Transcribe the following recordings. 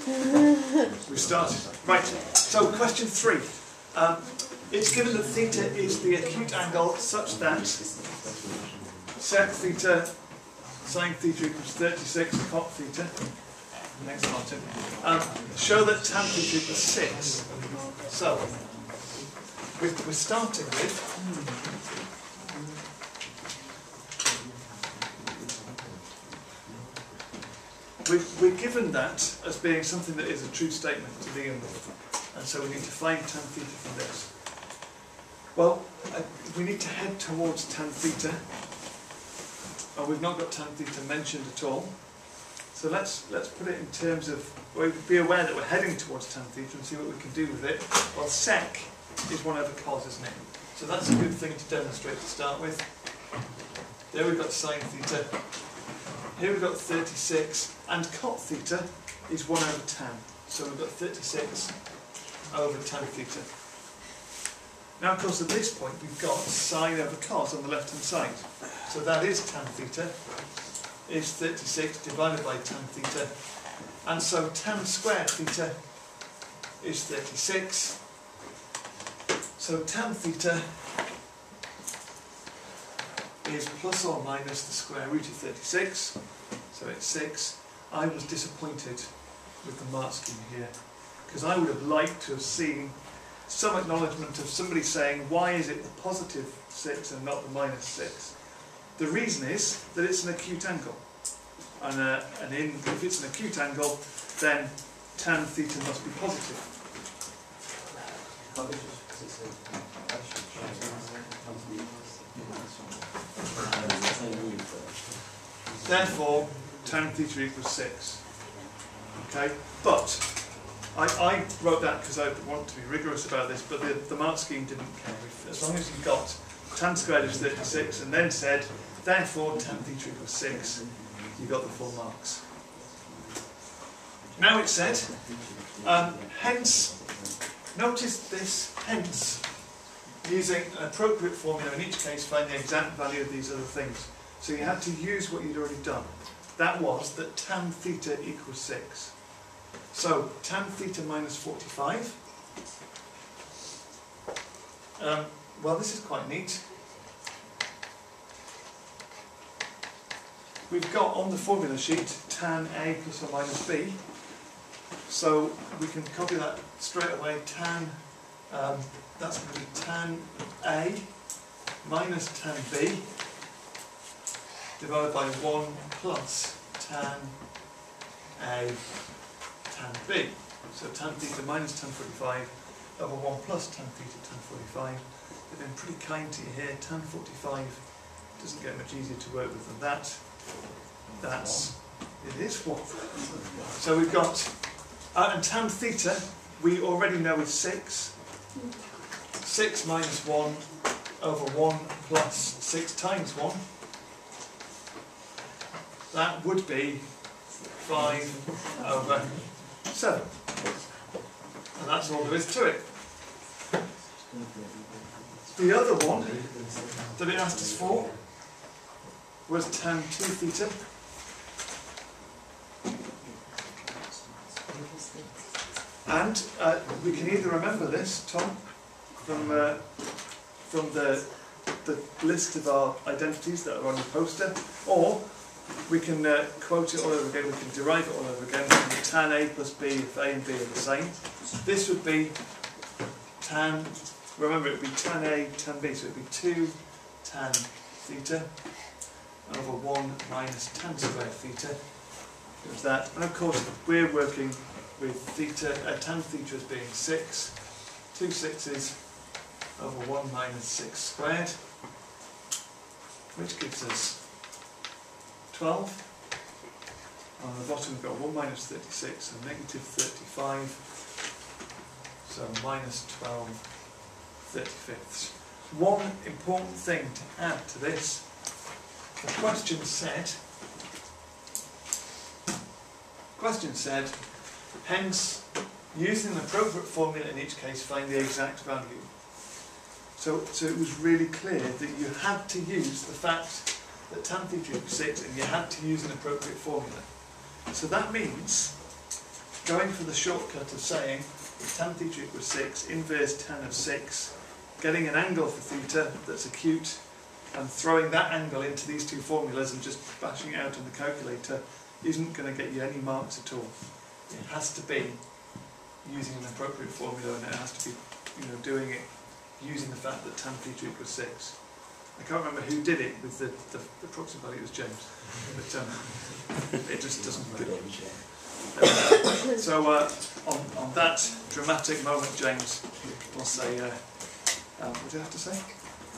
We started. Right, so question 3. It's given that theta is the acute angle such that sec theta sine theta equals 36 cot theta. Next Martin. Show that tan theta equals 6. So, we're starting with we're given that as being something that is a true statement to begin with, and so we need to find tan theta from this. Well, we need to head towards tan theta, and we've not got tan theta mentioned at all. So let's put it in terms of, well, be aware that we're heading towards tan theta and see what we can do with it. Well, sec is 1 over cos, isn't it? So that's a good thing to demonstrate to start with. There we've got sine theta. Here we've got 36, and cot theta is 1 over tan. So we've got 36 over tan theta. Now, of course, at this point we've got sine over cos on the left-hand side. So that is tan theta, is 36 divided by tan theta. And so tan squared theta is 36. So tan theta is plus or minus the square root of 36, so it's 6. I was disappointed with the mark scheme here, because I would have liked to have seen some acknowledgement of somebody saying, why is it the positive 6 and not the minus 6? The reason is that it's an acute angle, and if it's an acute angle, then tan theta must be positive. Therefore, tan theta equals 6. Okay, but I wrote that because I want to be rigorous about this, but the mark scheme didn't care. As long as you got tan squared is 36 and then said, therefore tan theta equals 6, you got the full marks. Now it said, hence, notice this, hence, using an appropriate formula in each case, find the exact value of these other things. So you had to use what you'd already done. That was that tan theta equals 6. So tan theta minus 45. Well, this is quite neat. We've got on the formula sheet tan A plus or minus B. So we can copy that straight away. Tan, that's going to be tan A minus tan B divided by 1 plus tan A tan B. So tan theta minus tan 45 over 1 plus tan theta tan 45. They've been pretty kind to you here. Tan 45 doesn't get much easier to work with than that. It is 1. So we've got, and tan theta we already know is 6. 6 minus 1 over 1 plus 6 times 1. That would be 5 over 7. And that's all there is to it. The other one that it asked us for was tan 2 theta. And we can either remember this, Tom, from the list of our identities that are on the poster, or we can quote it all over again, we can derive it all over again from the tan A plus B if A and B are the same. This would be tan, remember it would be tan A, tan B, so it would be 2 tan theta over 1 minus tan squared theta. There's that. And of course we're working with theta, tan theta as being 6, 2 6's over 1 minus 6 squared, which gives us 12. On the bottom we've got 1 minus 36, so negative 35, so minus 12 35ths. One important thing to add to this, the question said, hence, using an appropriate formula in each case, find the exact value. So it was really clear that you had to use the fact that tan theta equals 6 and you had to use an appropriate formula. So that means going for the shortcut of saying if tan theta equals 6, inverse tan of 6, getting an angle for theta that's acute, and throwing that angle into these two formulas and just bashing it out on the calculator isn't going to get you any marks at all. It has to be using an appropriate formula, and it has to be, doing it using the fact that tan theta equals 6. I can't remember who did it with the proxy value. It was James, but it just doesn't work. So on that dramatic moment, James will say, what did I have to say?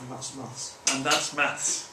And that's maths. And that's maths.